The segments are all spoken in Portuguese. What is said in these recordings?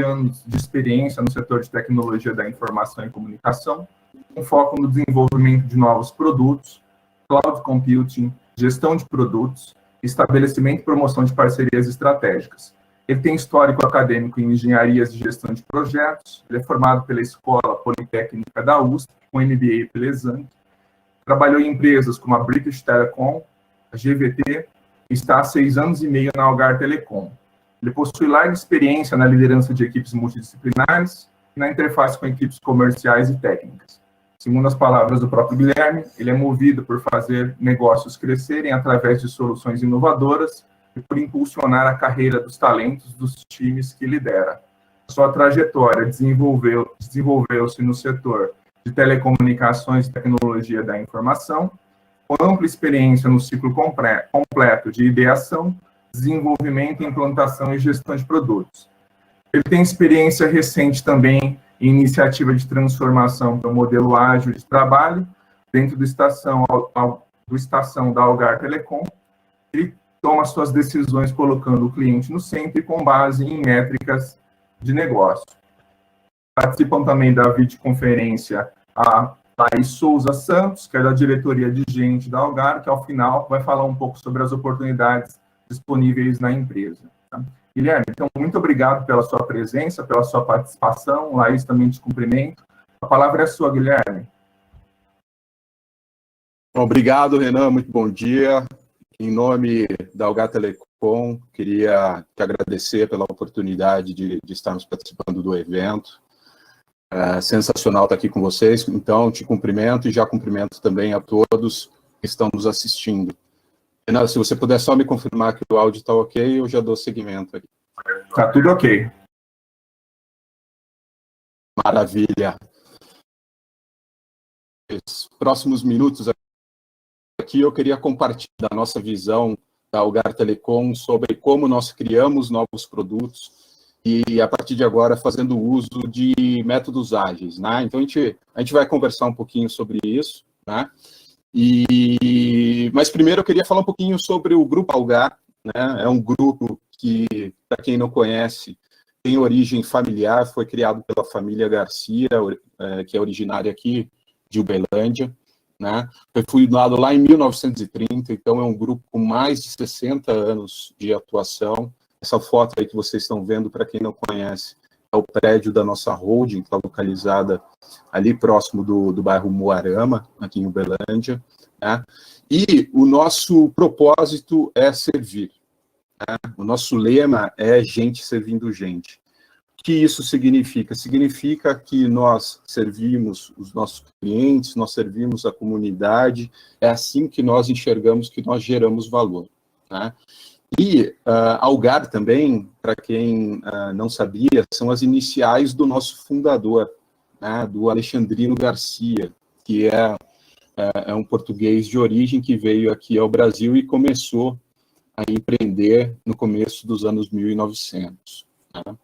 anos de experiência no setor de tecnologia da informação e comunicação, com foco no desenvolvimento de novos produtos, cloud computing, gestão de produtos, estabelecimento e promoção de parcerias estratégicas. Ele tem histórico acadêmico em engenharias de gestão de projetos, ele é formado pela Escola Politécnica da USP, com MBA pela Exame, trabalhou em empresas como a British Telecom, a GVT, e está há 6 anos e meio na Algar Telecom. Ele possui larga experiência na liderança de equipes multidisciplinares e na interface com equipes comerciais e técnicas. Segundo as palavras do próprio Guilherme, ele é movido por fazer negócios crescerem através de soluções inovadoras e por impulsionar a carreira dos talentos dos times que lidera. Sua trajetória desenvolveu-se no setor de telecomunicações e tecnologia da informação, com ampla experiência no ciclo completo de ideação, desenvolvimento, implantação e gestão de produtos. Ele tem experiência recente também em iniciativa de transformação para o modelo ágil de trabalho dentro do estação da Algar Telecom. Ele toma suas decisões colocando o cliente no centro e com base em métricas de negócio. Participam também da videoconferência a Thaís Souza Santos, que é da diretoria de gente da Algar, que ao final vai falar um pouco sobre as oportunidades disponíveis na empresa. Tá? Guilherme, então, muito obrigado pela sua presença, pela sua participação. Laís, também te cumprimento. A palavra é sua, Guilherme. Obrigado, Renan. Muito bom dia. Em nome da Algar Telecom, queria te agradecer pela oportunidade de estarmos participando do evento. É sensacional estar aqui com vocês. Então, te cumprimento e já cumprimento também a todos que estão nos assistindo. Renan, se você puder só me confirmar que o áudio está ok, eu já dou seguimento aqui. Está tudo ok. Maravilha. Nos próximos minutos aqui eu queria compartilhar a nossa visão da Algar Telecom sobre como nós criamos novos produtos e, a partir de agora, fazendo uso de métodos ágeis, né? Então, a gente vai conversar um pouquinho sobre isso, né? Mas, primeiro, eu queria falar um pouquinho sobre o Grupo Algar, né? É um grupo que, para quem não conhece, tem origem familiar, foi criado pela família Garcia, que é originária aqui de Uberlândia, né? Foi fundado lá em 1930, então é um grupo com mais de 60 anos de atuação. Essa foto aí que vocês estão vendo, para quem não conhece, é o prédio da nossa holding, que está localizada ali próximo do bairro Moarama, aqui em Uberlândia, né? E o nosso propósito é servir, né? O nosso lema é gente servindo gente. O que isso significa? Significa que nós servimos os nossos clientes, nós servimos a comunidade, é assim que nós enxergamos que nós geramos valor, né? E Algar também, para quem não sabia, são as iniciais do nosso fundador, né, do Alexandrino Garcia, que é um português de origem que veio aqui ao Brasil e começou a empreender no começo dos anos 1900. Né?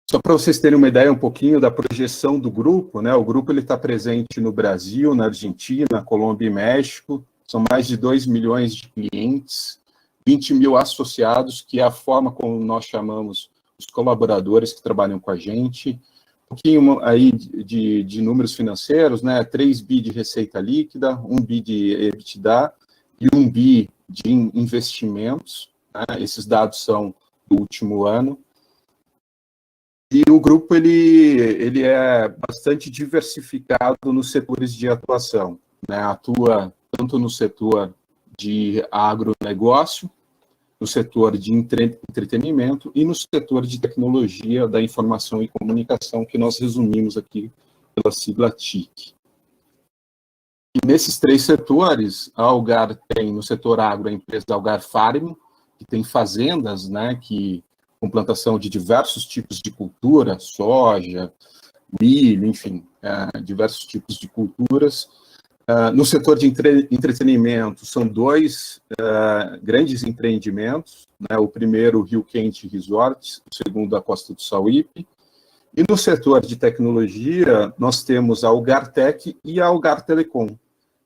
Só para vocês terem uma ideia um pouquinho da projeção do grupo, né, o grupo está presente no Brasil, na Argentina, Colômbia e México, são mais de 2 milhões de clientes, 20 mil associados, que é a forma como nós chamamos os colaboradores que trabalham com a gente, um pouquinho aí de números financeiros, né, 3 bi de receita líquida, 1 bi de EBITDA e 1 bi de investimentos, né, esses dados são do último ano. E o grupo ele é bastante diversificado nos setores de atuação, né, atua tanto no setor de agronegócio, no setor de entretenimento e no setor de tecnologia da informação e comunicação, que nós resumimos aqui pela sigla TIC. E nesses 3 setores, a Algar tem, no setor agro, a empresa Algar Farm, que tem fazendas, né, com plantação de diversos tipos de cultura, soja, milho, enfim, diversos tipos de culturas. No setor de entretenimento, são 2 grandes empreendimentos, né? O primeiro, o Rio Quente Resorts, o segundo, a Costa do Sauípe. E no setor de tecnologia, nós temos a Algar Tech e a Algar Telecom,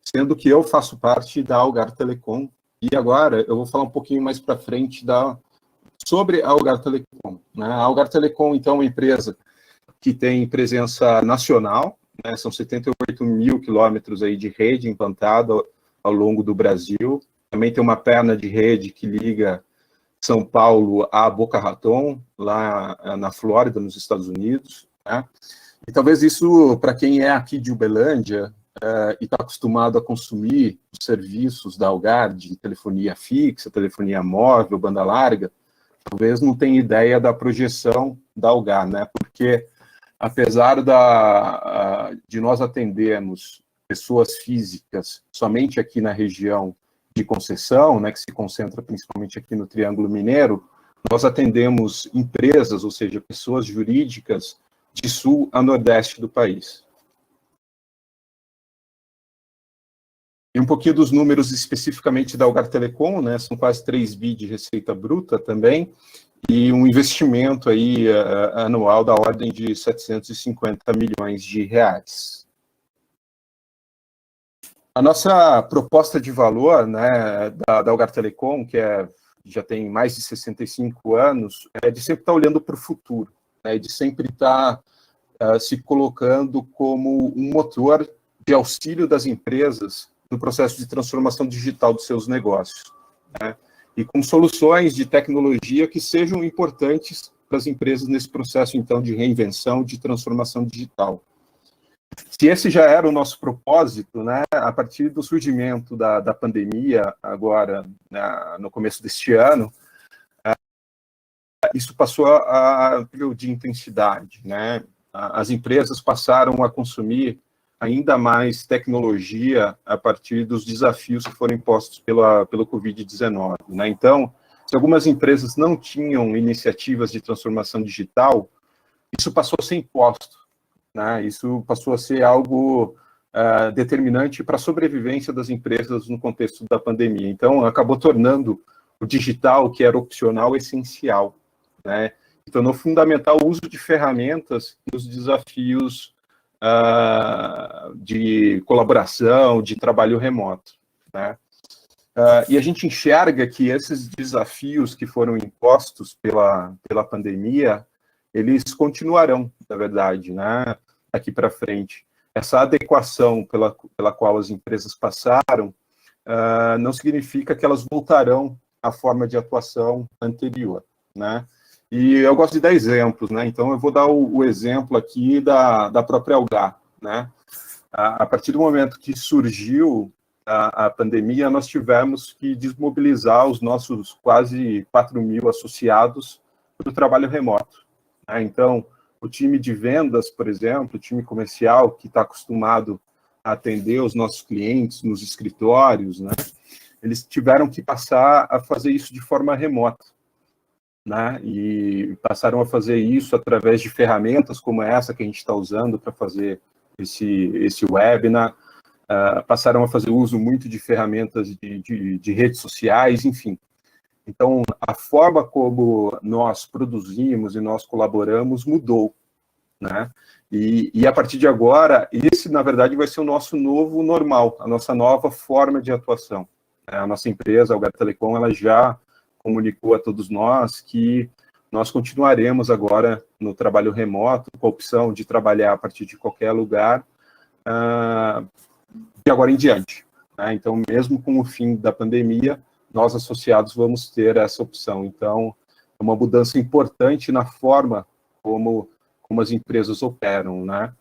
sendo que eu faço parte da Algar Telecom. E agora eu vou falar um pouquinho mais para frente da sobre a Algar Telecom, né? A Algar Telecom, então, é uma empresa que tem presença nacional, né? São 78 mil quilômetros aí de rede implantada ao longo do Brasil. Também tem uma perna de rede que liga São Paulo a Boca Raton, lá na Flórida, nos Estados Unidos, né? E talvez isso, para quem é aqui de Uberlândia e está acostumado a consumir os serviços da Algar, de telefonia fixa, telefonia móvel, banda larga, talvez não tenha ideia da projeção da Algar, né? Porque apesar de nós atendermos pessoas físicas somente aqui na região de Conceição, né, que se concentra principalmente aqui no Triângulo Mineiro, nós atendemos empresas, ou seja, pessoas jurídicas de sul a nordeste do país. E um pouquinho dos números especificamente da Algar Telecom, né, são quase 3 bi de receita bruta também, e um investimento aí anual da ordem de 750 milhões de reais. A nossa proposta de valor, né, da Algar Telecom, que já tem mais de 65 anos, é de sempre estar olhando para o futuro, né, de sempre estar se colocando como um motor de auxílio das empresas no processo de transformação digital dos seus negócios, né, e com soluções de tecnologia que sejam importantes para as empresas nesse processo, então, de reinvenção, de transformação digital. Se esse já era o nosso propósito, né, a partir do surgimento da pandemia, agora, né, no começo deste ano, isso passou a de intensidade, né? As empresas passaram a consumir ainda mais tecnologia a partir dos desafios que foram impostos pelo Covid-19, né? Então, se algumas empresas não tinham iniciativas de transformação digital, isso passou a ser imposto, né? Isso passou a ser algo determinante para a sobrevivência das empresas no contexto da pandemia. Então, acabou tornando o digital, que era opcional, essencial, né? E tornou fundamental o uso de ferramentas nos desafios de colaboração, de trabalho remoto, né? E a gente enxerga que esses desafios que foram impostos pela pandemia, eles continuarão, na verdade, né, daqui para frente. Essa adequação pela qual as empresas passaram não significa que elas voltarão à forma de atuação anterior, né? E eu gosto de dar exemplos, né? Então eu vou dar o exemplo aqui da própria Algar, né? A partir do momento que surgiu a pandemia, nós tivemos que desmobilizar os nossos quase 4 mil associados para o trabalho remoto, né? Então, o time de vendas, por exemplo, o time comercial, que está acostumado a atender os nossos clientes nos escritórios, né? Eles tiveram que passar a fazer isso de forma remota, né? E passaram a fazer isso através de ferramentas como essa que a gente está usando para fazer esse webinar, passaram a fazer uso muito de ferramentas de redes sociais, enfim. Então, a forma como nós produzimos e nós colaboramos mudou, né? E a partir de agora, esse, na verdade, vai ser o nosso novo normal, a nossa nova forma de atuação. A nossa empresa, a Algar Telecom, ela já comunicou a todos nós que nós continuaremos agora no trabalho remoto, com a opção de trabalhar a partir de qualquer lugar, de agora em diante, né? Então, mesmo com o fim da pandemia, nós associados vamos ter essa opção. Então, é uma mudança importante na forma como as empresas operam, né?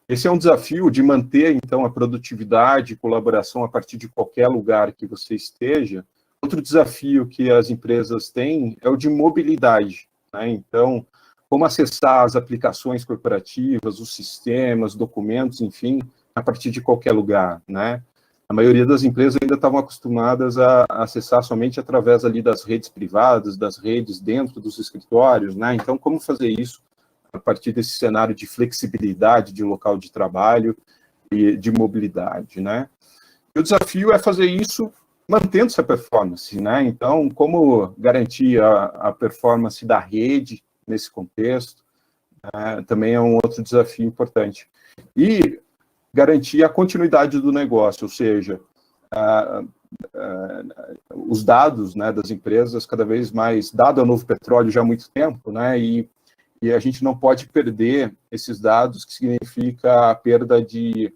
Esse é um desafio de manter, então, a produtividade e colaboração a partir de qualquer lugar que você esteja. Outro desafio que as empresas têm é o de mobilidade, né? Então, como acessar as aplicações corporativas, os sistemas, documentos, enfim, a partir de qualquer lugar, né? A maioria das empresas ainda estavam acostumadas a acessar somente através ali das redes privadas, das redes dentro dos escritórios, né? Então, como fazer isso a partir desse cenário de flexibilidade de local de trabalho e de mobilidade, né? E o desafio é fazer isso mantendo essa performance, né? Então, como garantir a performance da rede nesse contexto, também é um outro desafio importante. E garantir a continuidade do negócio, ou seja, os dados, né, das empresas cada vez mais, dado é o novo petróleo já há muito tempo, né, e a gente não pode perder esses dados, que significa a perda de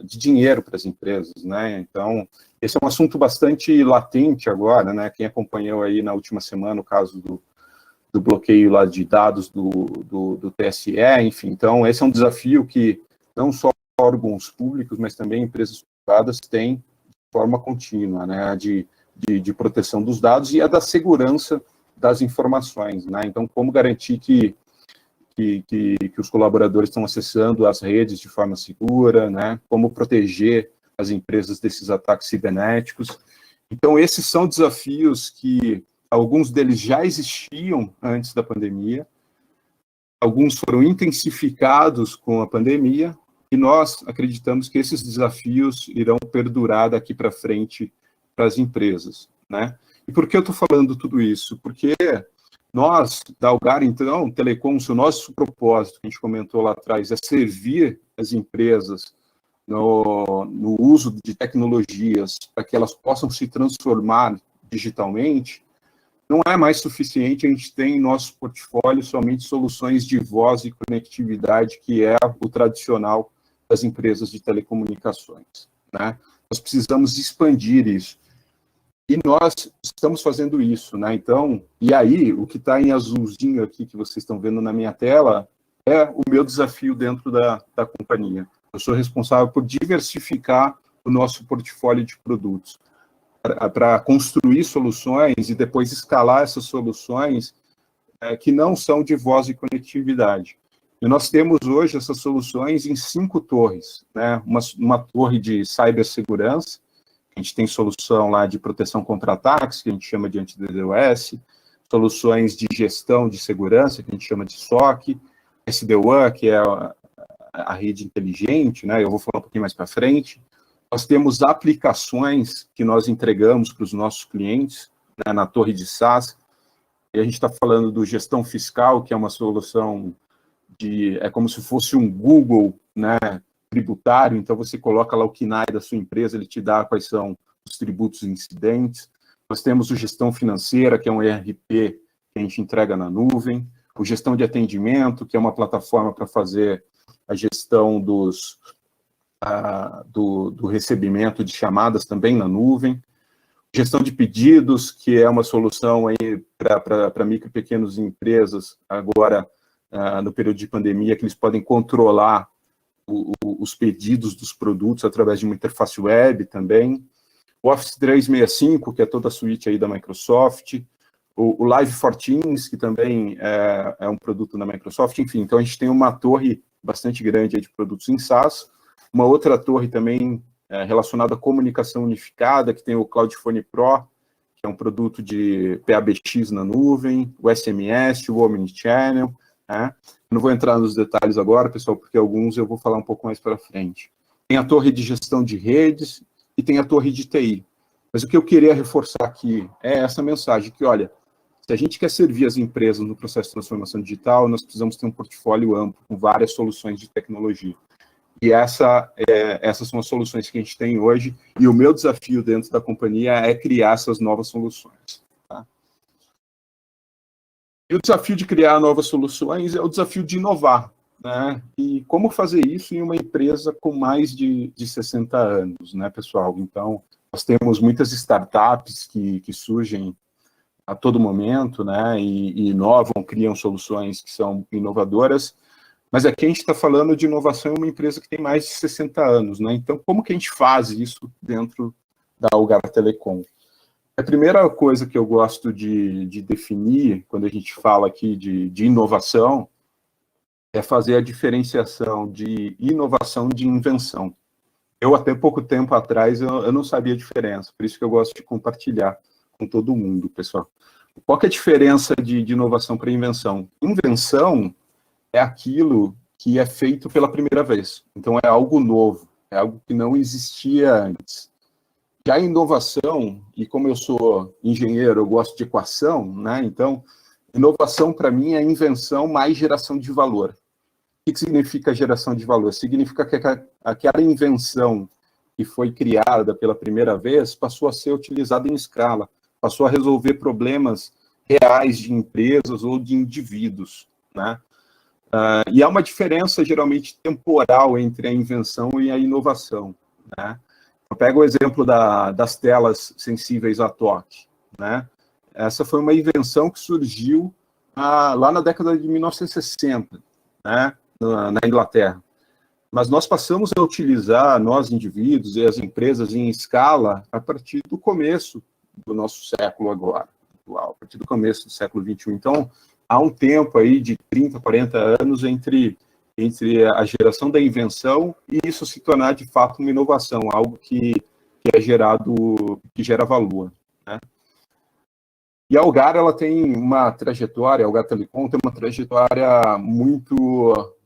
dinheiro para as empresas, né? Então, esse é um assunto bastante latente agora, né? Quem acompanhou aí na última semana o caso do bloqueio lá de dados do TSE, enfim. Então, esse é um desafio que não só órgãos públicos, mas também empresas privadas têm de forma contínua, né? De proteção dos dados e a da segurança das informações, né? Então, como garantir que os colaboradores estão acessando as redes de forma segura, né? Como proteger as empresas desses ataques cibernéticos. Então, esses são desafios que alguns deles já existiam antes da pandemia, alguns foram intensificados com a pandemia, e nós acreditamos que esses desafios irão perdurar daqui para frente para as empresas, né? E por que eu estou falando tudo isso? Porque nós, da Algar, então, Telecom, o nosso propósito, que a gente comentou lá atrás, é servir as empresas no uso de tecnologias para que elas possam se transformar digitalmente. Não é mais suficiente a gente ter em nosso portfólio somente soluções de voz e conectividade, que é o tradicional das empresas de telecomunicações, né? Nós precisamos expandir isso. E nós estamos fazendo isso, né? Então, e aí, o que está em azulzinho aqui, que vocês estão vendo na minha tela, é o meu desafio dentro da companhia. Eu sou responsável por diversificar o nosso portfólio de produtos, para construir soluções e depois escalar essas soluções que não são de voz e conectividade. E nós temos hoje essas soluções em 5 torres, né? Uma torre de cibersegurança, a gente tem solução lá de proteção contra ataques, que a gente chama de anti-DDoS, soluções de gestão de segurança, que a gente chama de SOC, SD-WAN, que é a rede inteligente, né? Eu vou falar um pouquinho mais para frente. Nós temos aplicações que nós entregamos para os nossos clientes, né, na torre de SaaS, e a gente está falando do gestão fiscal, que é uma solução é como se fosse um Google, né, tributário. Então você coloca lá o KNAI da sua empresa, ele te dá quais são os tributos incidentes. Nós temos o gestão financeira, que é um ERP que a gente entrega na nuvem, o gestão de atendimento, que é uma plataforma para fazer a gestão do recebimento de chamadas também na nuvem, gestão de pedidos, que é uma solução aí para micro e pequenas empresas, agora no período de pandemia, que eles podem controlar os pedidos dos produtos através de uma interface web também. O Office 365, que é toda a suíte aí da Microsoft. O Live for Teams, que também é um produto da Microsoft. Enfim, então a gente tem uma torre bastante grande aí de produtos em SaaS. Uma outra torre também relacionada à comunicação unificada, que tem o Cloudphone Pro, que é um produto de PABX na nuvem, o SMS, o Omnichannel, né? Não vou entrar nos detalhes agora, pessoal, porque alguns eu vou falar um pouco mais para frente. Tem a torre de gestão de redes e tem a torre de TI. Mas o que eu queria reforçar aqui é essa mensagem, que, olha, se a gente quer servir as empresas no processo de transformação digital, nós precisamos ter um portfólio amplo, com várias soluções de tecnologia. E essas são as soluções que a gente tem hoje, e o meu desafio dentro da companhia é criar essas novas soluções. Tá? E o desafio de criar novas soluções é o desafio de inovar, né? E como fazer isso em uma empresa com mais de 60 anos, né, pessoal? Então, nós temos muitas startups que surgem a todo momento, né, e inovam, criam soluções que são inovadoras, mas aqui a gente está falando de inovação em uma empresa que tem mais de 60 anos, né? Então, como que a gente faz isso dentro da Algar Telecom? A primeira coisa que eu gosto de definir, quando a gente fala aqui de inovação, é fazer a diferenciação de inovação de invenção. Eu, até pouco tempo atrás, eu não sabia a diferença, por isso que eu gosto de compartilhar com todo mundo, pessoal. Qual que é a diferença de inovação para invenção? Invenção é aquilo que é feito pela primeira vez. Então, é algo novo, é algo que não existia antes. Já a inovação, e como eu sou engenheiro, eu gosto de equação, né? Então, inovação para mim é invenção mais geração de valor. O que significa geração de valor? Significa que aquela invenção que foi criada pela primeira vez passou a ser utilizada em escala, passou a resolver problemas reais de empresas ou de indivíduos, né? E há uma diferença, geralmente, temporal entre a invenção e a inovação, né? Eu pego o exemplo das telas sensíveis a toque, né? Essa foi uma invenção que surgiu lá na década de 1960, né? Na Inglaterra. Mas nós passamos a utilizar, nós indivíduos e as empresas, em escala, a partir do começo do nosso século agora, atual, a partir do começo do século XXI. Então, há um tempo aí de 30, 40 anos entre a geração da invenção e isso se tornar, de fato, uma inovação, algo que é gerado, que gera valor, né? E a Algar, ela tem uma trajetória, a Algar Telecom tem uma trajetória muito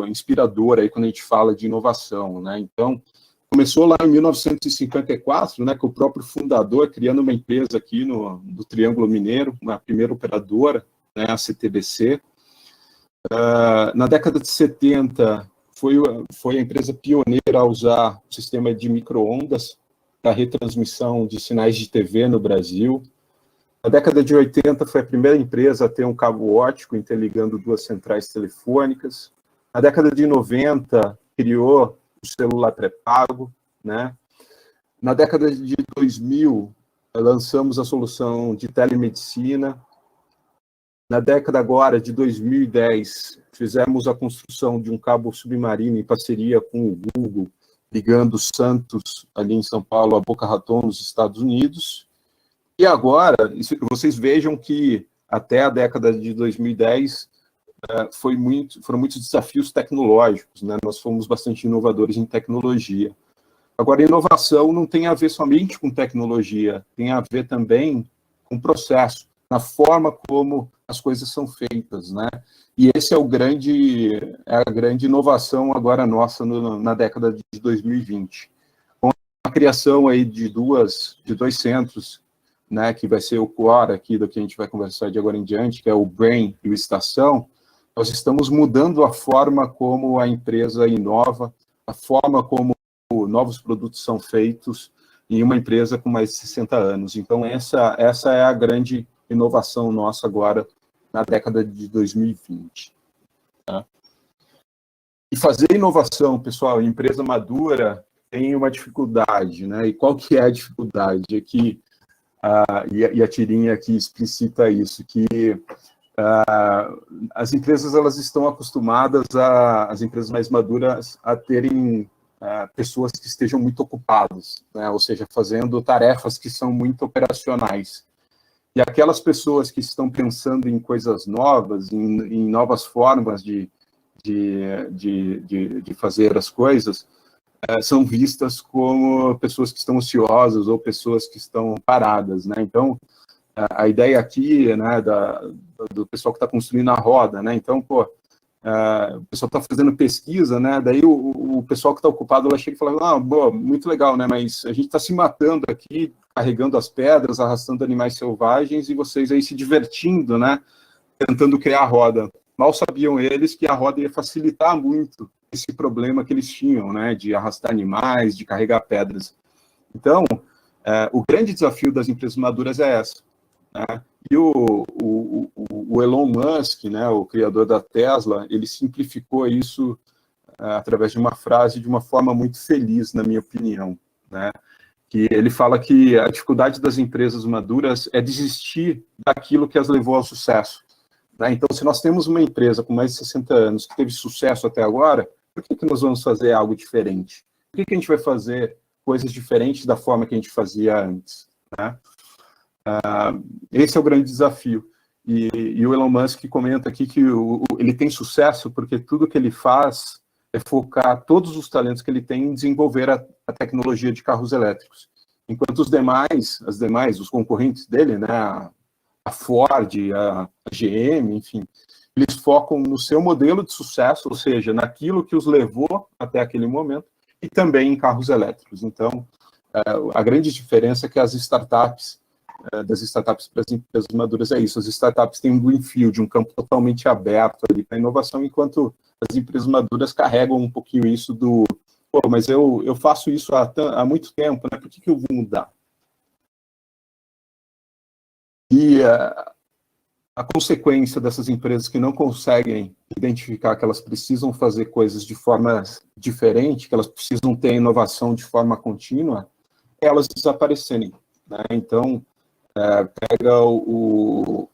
inspiradora aí quando a gente fala de inovação, né? Então, começou lá em 1954, né, com o próprio fundador criando uma empresa aqui no Triângulo Mineiro, uma primeira operadora, né, a CTBC. Na década de 70, foi a empresa pioneira a usar o sistema de micro-ondas para retransmissão de sinais de TV no Brasil. Na década de 80, foi a primeira empresa a ter um cabo óptico interligando duas centrais telefônicas. Na década de 90, criou o celular pré-pago, né? Na década de 2000, lançamos a solução de telemedicina. Na década agora de 2010, fizemos a construção de um cabo submarino em parceria com o Google, ligando Santos, ali em São Paulo, a Boca Raton, nos Estados Unidos. E agora, vocês vejam que até a década de 2010 foram muitos desafios tecnológicos, né? Nós fomos bastante inovadores em tecnologia. Agora, inovação não tem a ver somente com tecnologia, tem a ver também com processo, na forma como as coisas são feitas, né? E esse é a grande inovação agora nossa na década de 2020. Com a criação aí de dois centros, né, que vai ser o core aqui do que a gente vai conversar de agora em diante, que é o Brain e o Estação, nós estamos mudando a forma como a empresa inova, a forma como novos produtos são feitos em uma empresa com mais de 60 anos. Então, essa é a grande inovação nossa agora na década de 2020. Tá? E fazer inovação, pessoal, em empresa madura tem uma dificuldade, né? E qual que é a dificuldade? É que e a tirinha aqui explicita isso, que as empresas elas estão acostumadas, as empresas mais maduras, a terem pessoas que estejam muito ocupadas, né? Ou seja, fazendo tarefas que são muito operacionais. E aquelas pessoas que estão pensando em coisas novas, em novas formas de fazer as coisas, são vistas como pessoas que estão ociosas ou pessoas que estão paradas, né? Então, a ideia aqui, né, do pessoal que está construindo a roda, né? Então, o pessoal está fazendo pesquisa, né? Daí o pessoal que está ocupado, ela chega e fala, boa, muito legal, né? Mas a gente está se matando aqui, carregando as pedras, arrastando animais selvagens e vocês aí se divertindo, né? Tentando criar a roda. Mal sabiam eles que a roda ia facilitar muito esse problema que eles tinham, né, de arrastar animais, de carregar pedras. Então, o grande desafio das empresas maduras é essa, né? E o Elon Musk, né, o criador da Tesla, ele simplificou isso através de uma frase de uma forma muito feliz, na minha opinião, né? Que ele fala que a dificuldade das empresas maduras é desistir daquilo que as levou ao sucesso, né? Então, se nós temos uma empresa com mais de 60 anos que teve sucesso até agora, por que nós vamos fazer algo diferente? Por que a gente vai fazer coisas diferentes da forma que a gente fazia antes, né? Esse é o grande desafio. E o Elon Musk comenta aqui que ele tem sucesso porque tudo que ele faz é focar todos os talentos que ele tem em desenvolver a tecnologia de carros elétricos. Enquanto os concorrentes dele, né, a Ford, a GM, enfim, eles focam no seu modelo de sucesso, ou seja, naquilo que os levou até aquele momento, e também em carros elétricos. Então, a grande diferença é que das startups para as empresas maduras é isso. As startups têm um greenfield, um campo totalmente aberto ali para inovação, enquanto as empresas maduras carregam um pouquinho isso do Pô, mas eu faço isso há muito tempo, né? Por que eu vou mudar? E a consequência dessas empresas que não conseguem identificar que elas precisam fazer coisas de forma diferente, que elas precisam ter inovação de forma contínua, é elas desaparecerem, né? Então, pega o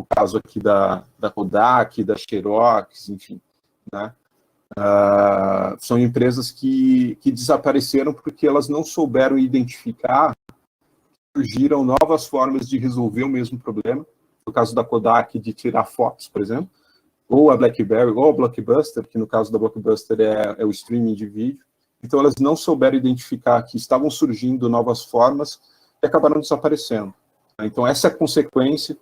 caso aqui da Kodak, da Xerox, enfim, né? São empresas que desapareceram porque elas não souberam identificar, surgiram novas formas de resolver o mesmo problema. No caso da Kodak, de tirar fotos, por exemplo, ou a BlackBerry, ou a Blockbuster, que no caso da Blockbuster é o streaming de vídeo. Então, elas não souberam identificar que estavam surgindo novas formas e acabaram desaparecendo. Então, essa é a consequência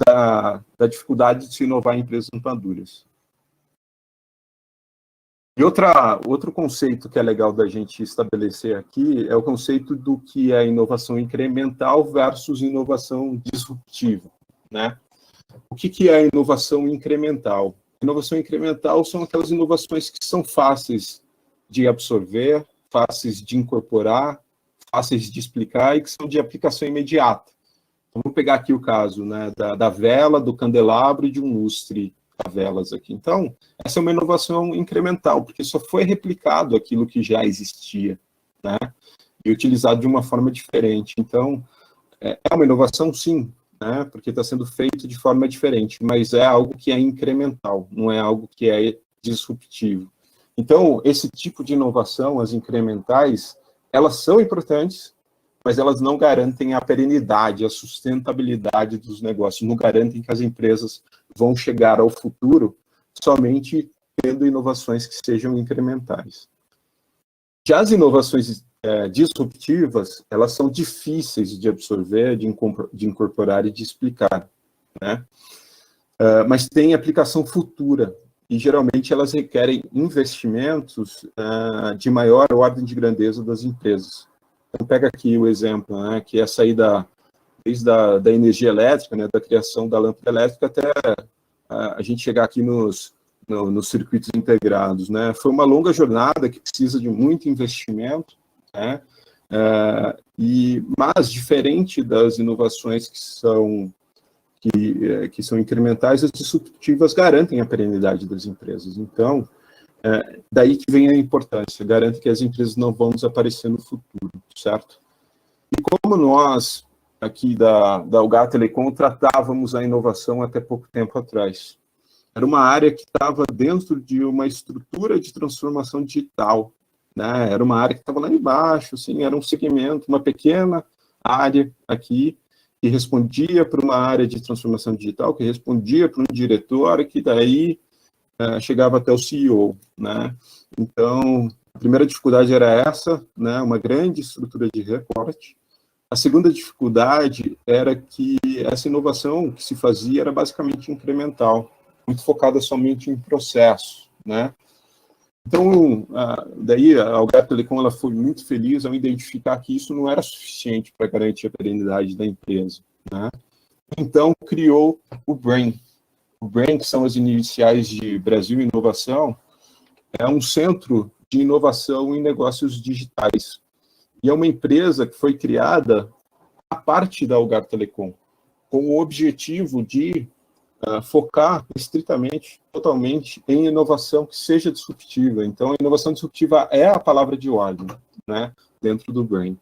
da dificuldade de se inovar em empresas maduras. E outro conceito que é legal da gente estabelecer aqui é o conceito do que é inovação incremental versus inovação disruptiva, né? O que é inovação incremental? Inovação incremental são aquelas inovações que são fáceis de absorver, fáceis de incorporar, fáceis de explicar e que são de aplicação imediata. Então, vou pegar aqui o caso, né, da vela, do candelabro e de um lustre a velas aqui. Então, essa é uma inovação incremental, porque só foi replicado aquilo que já existia, né, e utilizado de uma forma diferente. Então, é uma inovação, sim, né, porque está sendo feito de forma diferente, mas é algo que é incremental, não é algo que é disruptivo. Então, esse tipo de inovação, as incrementais, elas são importantes, mas elas não garantem a perenidade, a sustentabilidade dos negócios, não garantem que as empresas vão chegar ao futuro somente tendo inovações que sejam incrementais. Já as inovações disruptivas, elas são difíceis de absorver, de incorporar e de explicar, né? Mas têm aplicação futura, e geralmente elas requerem investimentos de maior ordem de grandeza das empresas. Então, pega aqui o exemplo, né, que é sair desde da energia elétrica, né, da criação da lâmpada elétrica, até a gente chegar aqui nos circuitos integrados, né? Foi uma longa jornada que precisa de muito investimento, né? Mas, diferente das inovações que são incrementais, as disruptivas garantem a perenidade das empresas. Então, daí que vem a importância, garante que as empresas não vão desaparecer no futuro, certo? E como nós, aqui da Algar Telecom, tratávamos a inovação até pouco tempo atrás? Era uma área que estava dentro de uma estrutura de transformação digital, né? Era uma área que estava lá embaixo, assim, era um segmento, uma pequena área aqui, que respondia para uma área de transformação digital, que respondia para um diretor, que daí chegava até o CEO, né? Então, a primeira dificuldade era essa, né? Uma grande estrutura de reporte. A segunda dificuldade era que essa inovação que se fazia era basicamente incremental, muito focada somente em processo, né? Então, daí a Algar Telecom ela foi muito feliz ao identificar que isso não era suficiente para garantir a perenidade da empresa, né? Então, criou o BRAIN. O BRAIN, que são as iniciais de Brasil Inovação, é um centro de inovação em negócios digitais. E é uma empresa que foi criada à parte da Algar Telecom, com o objetivo de focar estritamente, totalmente, em inovação que seja disruptiva. Então, a inovação disruptiva é a palavra de ordem, né, dentro do BRAIN.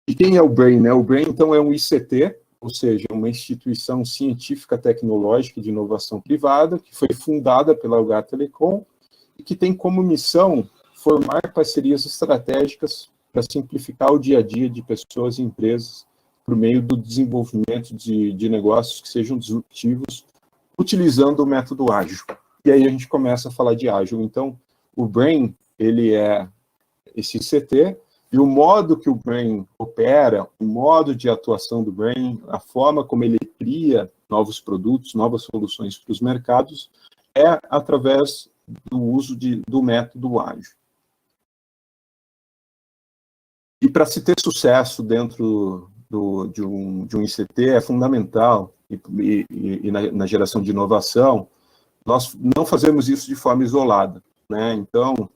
E quem é o BRAIN, né? O BRAIN, então, é um ICT, ou seja, uma instituição científica tecnológica de inovação privada, que foi fundada pela Algar Telecom e que tem como missão formar parcerias estratégicas para simplificar o dia a dia de pessoas e empresas por meio do desenvolvimento de negócios que sejam disruptivos, utilizando o método ágil. E aí a gente começa a falar de ágil. Então, o BRAIN, ele é esse ICT, e o modo que o BRAIN opera, o modo de atuação do BRAIN, a forma como ele cria novos produtos, novas soluções para os mercados, é através do uso do método ágil. E para se ter sucesso dentro de um ICT é fundamental, e na geração de inovação, nós não fazemos isso de forma isolada, né? Então,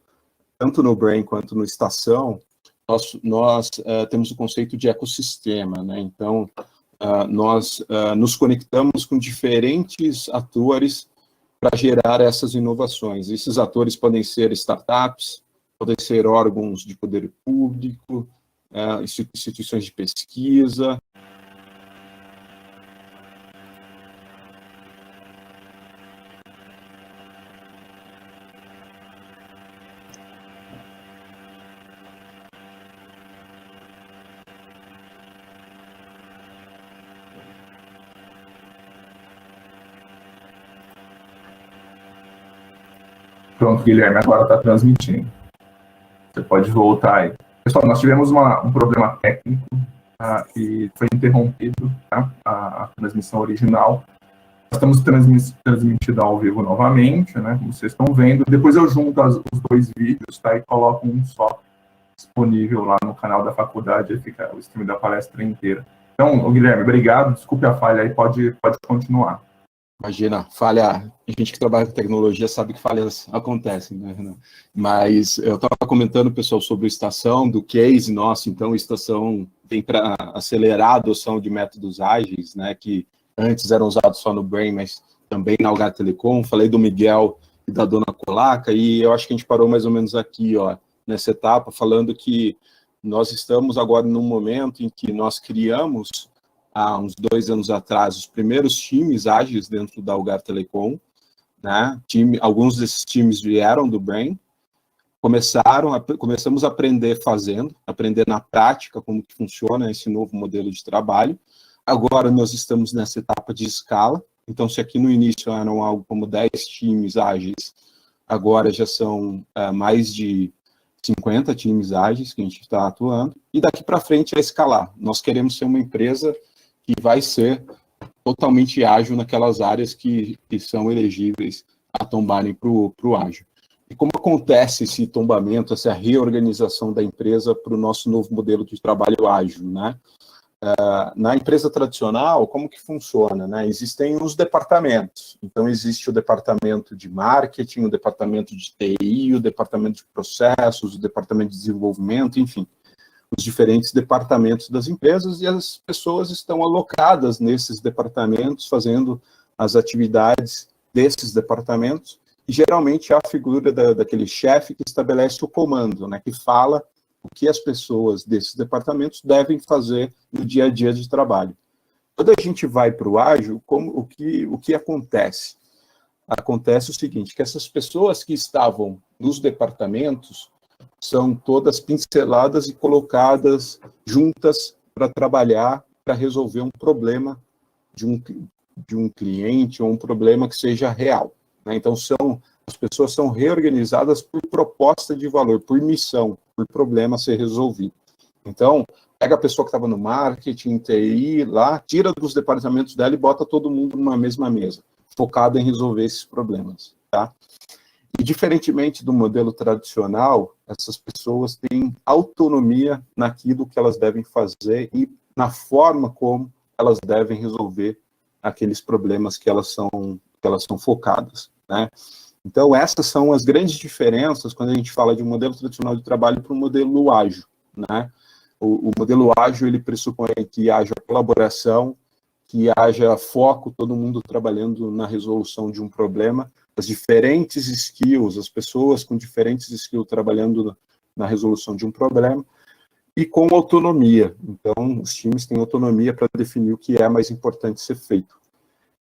tanto no Brain quanto no Estação, nós temos o conceito de ecossistema, né? Então, nós nos conectamos com diferentes atores para gerar essas inovações. Esses atores podem ser startups, podem ser órgãos de poder público, instituições de pesquisa. Pronto, Guilherme, agora está transmitindo. Você pode voltar aí. Pessoal, nós tivemos um problema técnico e foi interrompido, tá? A transmissão original. Nós estamos transmitindo ao vivo novamente, né? Como vocês estão vendo. Depois eu junto os dois vídeos, tá? E coloco um só disponível lá no canal da faculdade, aí fica o stream da palestra inteira. Então, Guilherme, obrigado. Desculpe a falha aí, pode continuar. Imagina, falha, a gente que trabalha com tecnologia sabe que falhas acontecem, né, Renan? Mas eu estava comentando, pessoal, sobre a Estação, do case nosso. Então, a Estação vem para acelerar a adoção de métodos ágeis, né, que antes eram usados só no Brain, mas também na Algar Telecom. Falei do Miguel e da dona Colaca, e eu acho que a gente parou mais ou menos aqui, ó, nessa etapa, falando que nós estamos agora num momento em que nós criamos, há uns 2 anos atrás, os primeiros times ágeis dentro da Algar Telecom, né? Alguns desses times vieram do Brain, começamos a aprender fazendo, aprender na prática como que funciona esse novo modelo de trabalho. Agora nós estamos nessa etapa de escala, então se aqui no início eram algo como 10 times ágeis, agora já são mais de 50 times ágeis que a gente está atuando, e daqui para frente é escalar. Nós queremos ser uma empresa que vai ser totalmente ágil naquelas áreas que são elegíveis a tombarem para o ágil. E como acontece esse tombamento, essa reorganização da empresa para o nosso novo modelo de trabalho ágil, né? Na empresa tradicional, como que funciona, né? Existem os departamentos. Então, existe o departamento de marketing, o departamento de TI, o departamento de processos, o departamento de desenvolvimento, enfim, os diferentes departamentos das empresas, e as pessoas estão alocadas nesses departamentos, fazendo as atividades desses departamentos, e geralmente há a figura daquele chefe que estabelece o comando, né, que fala o que as pessoas desses departamentos devem fazer no dia a dia de trabalho. Quando a gente vai para o ágil, o que acontece? Acontece o seguinte, que essas pessoas que estavam nos departamentos são todas pinceladas e colocadas juntas para trabalhar, para resolver um problema de um cliente ou um problema que seja real, né? Então, as pessoas são reorganizadas por proposta de valor, por missão, por problema a ser resolvido. Então, pega a pessoa que estava no marketing, TI, lá, tira dos departamentos dela e bota todo mundo numa mesma mesa, focado em resolver esses problemas, tá? E, diferentemente do modelo tradicional, essas pessoas têm autonomia naquilo que elas devem fazer e na forma como elas devem resolver aqueles problemas que elas são focadas, né? Então, essas são as grandes diferenças quando a gente fala de um modelo tradicional de trabalho para um modelo ágil, né? O modelo ágil, ele pressupõe que haja colaboração, que haja foco, todo mundo trabalhando na resolução de um problema, as diferentes skills, as pessoas com diferentes skills trabalhando na resolução de um problema, e com autonomia. Então, os times têm autonomia para definir o que é mais importante ser feito.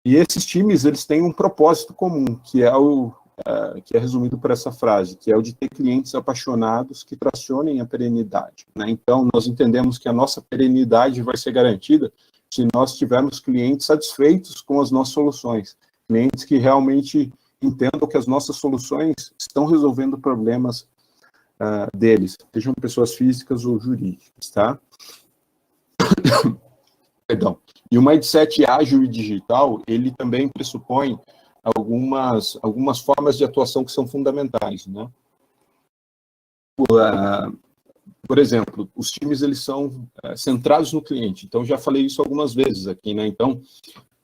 E esses times, eles têm um propósito comum, que é resumido por essa frase, que é o de ter clientes apaixonados que tracionem a perenidade, né? Então, nós entendemos que a nossa perenidade vai ser garantida se nós tivermos clientes satisfeitos com as nossas soluções, clientes que realmente entendam que as nossas soluções estão resolvendo problemas deles, sejam pessoas físicas ou jurídicas, tá? Perdão. E o mindset ágil e digital, ele também pressupõe algumas formas de atuação que são fundamentais, né? Por exemplo, os times, eles são centrados no cliente. Então, já falei isso algumas vezes aqui, né? Então,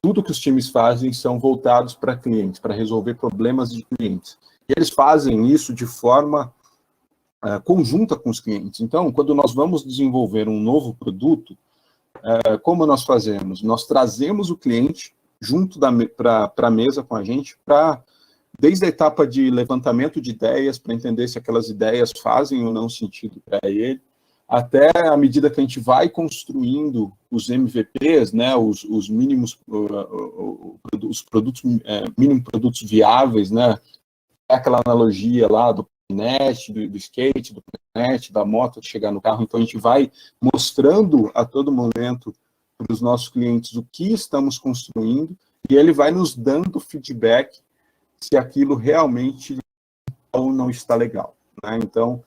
tudo que os times fazem são voltados para clientes, para resolver problemas de clientes. E eles fazem isso de forma conjunta com os clientes. Então, quando nós vamos desenvolver um novo produto, como nós fazemos? Nós trazemos o cliente junto para a mesa com a gente, desde a etapa de levantamento de ideias, para entender se aquelas ideias fazem ou não sentido para ele, até à medida que a gente vai construindo os MVPs, né, os mínimos, os produtos, mínimos produtos viáveis, né, aquela analogia lá do patinete, do skate, do patinete, da moto, de chegar no carro. Então, a gente vai mostrando a todo momento para os nossos clientes o que estamos construindo e ele vai nos dando feedback se aquilo realmente ou não está legal, né? Então,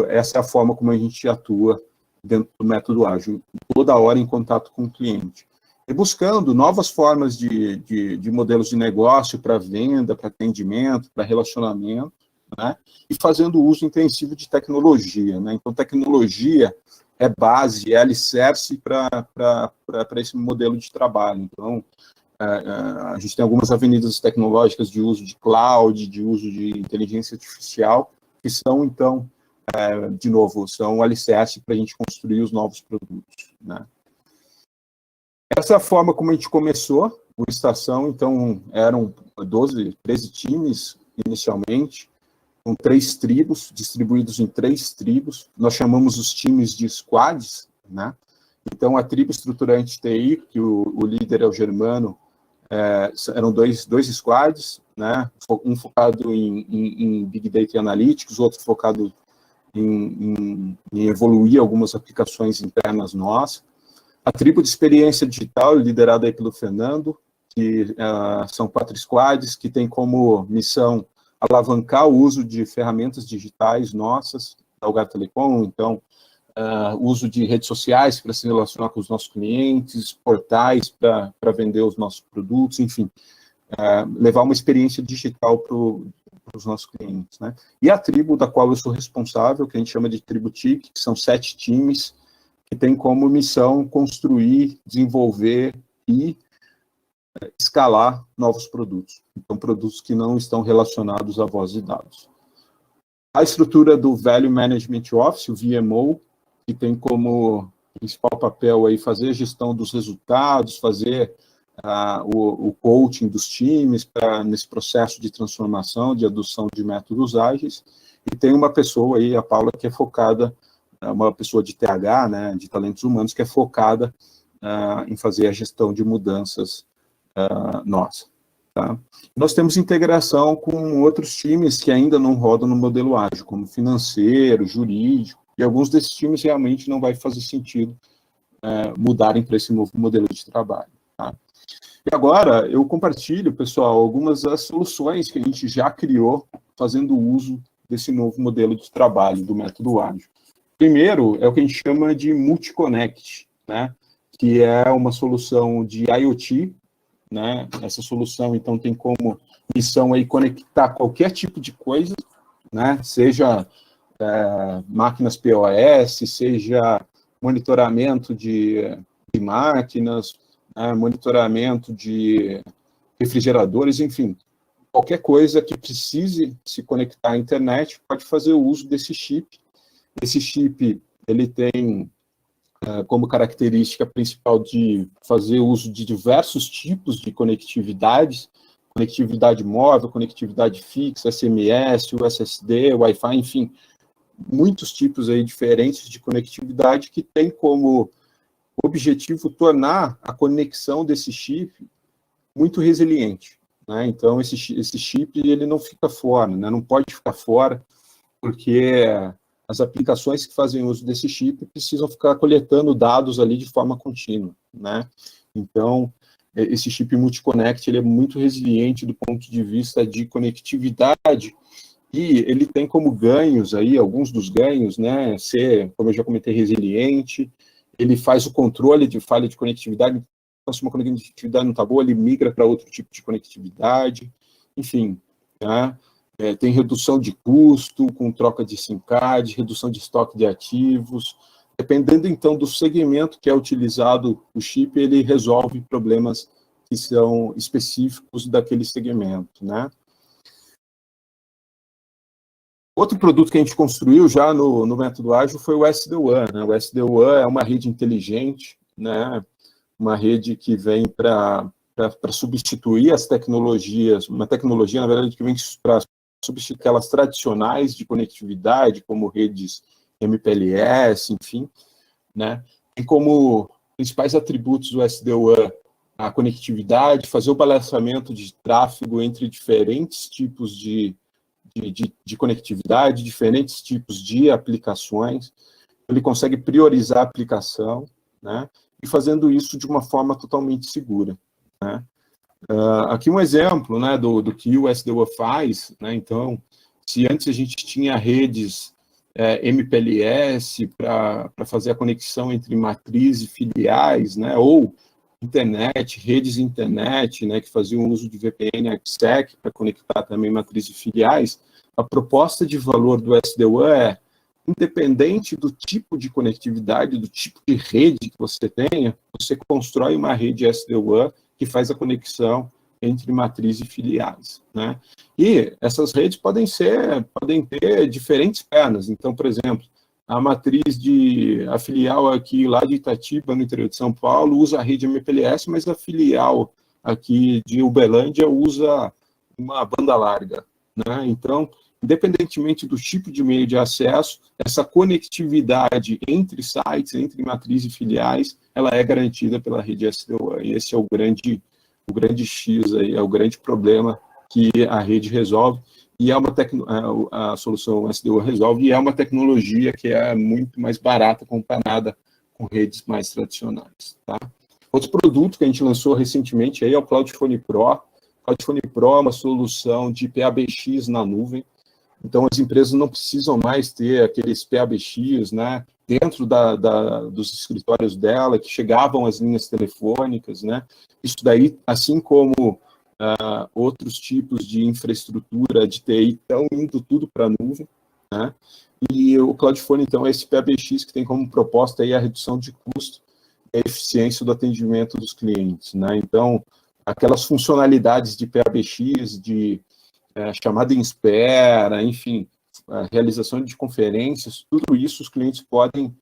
essa é a forma como a gente atua dentro do método ágil, toda hora em contato com o cliente. E buscando novas formas de modelos de negócio para venda, para atendimento, para relacionamento, né? E fazendo uso intensivo de tecnologia, né? Então, tecnologia é base, é alicerce para esse modelo de trabalho. Então, a gente tem algumas avenidas tecnológicas de uso de cloud, de uso de inteligência artificial, que são, então, de novo, são o alicerce para a gente construir os novos produtos, né? Essa é a forma como a gente começou o Estação. Então, eram 13 times inicialmente, com 3 tribos, distribuídos em 3 tribos. Nós chamamos os times de squads, né? Então, a tribo estruturante TI, que o líder é o Germano, eram dois squads, né? Um focado em Big Data Analytics, outro focado em evoluir algumas aplicações internas nossas. A tribo de experiência digital, liderada aí pelo Fernando, que são 4 squads, que tem como missão alavancar o uso de ferramentas digitais nossas, da Algar Telecom. Então, uso de redes sociais para se relacionar com os nossos clientes, portais para vender os nossos produtos, enfim, levar uma experiência digital para os nossos clientes, né? E a tribo da qual eu sou responsável, que a gente chama de tribo TIC, que são 7 times, que tem como missão construir, desenvolver e escalar novos produtos. Então, produtos que não estão relacionados à voz de dados. A estrutura do Value Management Office, o VMO, que tem como principal papel aí fazer a gestão dos resultados, fazer o coaching dos times nesse processo de transformação, de adoção de métodos ágeis. E tem uma pessoa aí, a Paula, que é focada, uma pessoa de TH, né, de talentos humanos, que é focada em fazer a gestão de mudanças nossa. Tá? Nós temos integração com outros times que ainda não rodam no modelo ágil, como financeiro, jurídico, e alguns desses times realmente não vai fazer sentido mudarem para esse novo modelo de trabalho. Tá? E agora eu compartilho, pessoal, algumas das soluções que a gente já criou fazendo uso desse novo modelo de trabalho, do método ágil. Primeiro, é o que a gente chama de Multiconnect, né? Que é uma solução de IoT, né? Essa solução, então, tem como missão aí conectar qualquer tipo de coisa, né? Seja máquinas POS, seja monitoramento de máquinas, monitoramento de refrigeradores, enfim, qualquer coisa que precise se conectar à internet pode fazer o uso desse chip. Esse chip, ele tem como característica principal de fazer uso de diversos tipos de conectividades, conectividade móvel, conectividade fixa, SMS, USSD, Wi-Fi, enfim, muitos tipos aí diferentes de conectividade que tem como objetivo tornar a conexão desse chip muito resiliente, né? Então, esse chip, ele não fica fora, né? Não pode ficar fora, porque as aplicações que fazem uso desse chip precisam ficar coletando dados ali de forma contínua, né? Então, esse chip Multiconnect, ele é muito resiliente do ponto de vista de conectividade, e ele tem como ganhos aí, alguns dos ganhos, né, ser, como eu já comentei, resiliente, ele faz o controle de falha de conectividade, então, se uma conectividade não está boa, ele migra para outro tipo de conectividade, enfim, né? Tem redução de custo, com troca de SIM card, redução de estoque de ativos. Dependendo, então, do segmento que é utilizado o chip, ele resolve problemas que são específicos daquele segmento, né? Outro produto que a gente construiu já no método ágil foi o SD-WAN, né? O SD-WAN é uma rede inteligente, né? Uma rede que vem para substituir as tecnologias, uma tecnologia, na verdade, que vem para substituir aquelas tradicionais de conectividade, como redes MPLS, enfim, né? Tem como principais atributos do SD-WAN a conectividade, fazer o balanceamento de tráfego entre diferentes tipos de conectividade, diferentes tipos de aplicações. Ele consegue priorizar a aplicação, né? E fazendo isso de uma forma totalmente segura, né? Aqui um exemplo, né, do que o SD-WAN faz, né? Então, se antes a gente tinha redes MPLS para fazer a conexão entre matriz e filiais, né, ou internet, redes internet, né, que faziam uso de VPN AppSec para conectar também matriz e filiais, a proposta de valor do SD-WAN é, independente do tipo de conectividade, do tipo de rede que você tenha, você constrói uma rede SD-WAN que faz a conexão entre matriz e filiais, né? E essas redes podem ter diferentes pernas. Então, por exemplo, a filial aqui lá de Itatiba, no interior de São Paulo, usa a rede MPLS, mas a filial aqui de Uberlândia usa uma banda larga, né? Então, independentemente do tipo de meio de acesso, essa conectividade entre sites, entre matriz e filiais, ela é garantida pela rede SD-WAN. E esse é o grande X aí, é o grande problema que a rede resolve, e é a solução SD-WAN resolve, e é uma tecnologia que é muito mais barata comparada com redes mais tradicionais, tá? Outro produto que a gente lançou recentemente aí é o Cloudphone Pro. O Cloudphone Pro é uma solução de PABX na nuvem. Então, as empresas não precisam mais ter aqueles PABX, né, dentro dos escritórios dela, que chegavam às linhas telefônicas, né? Isso daí, assim como outros tipos de infraestrutura de TI, estão indo tudo para a nuvem, né? E o Cloudphone, então, é esse PABX que tem como proposta aí a redução de custo e a eficiência do atendimento dos clientes, né? Então, aquelas funcionalidades de PABX, de chamada em espera, enfim, realização de conferências, tudo isso os clientes podem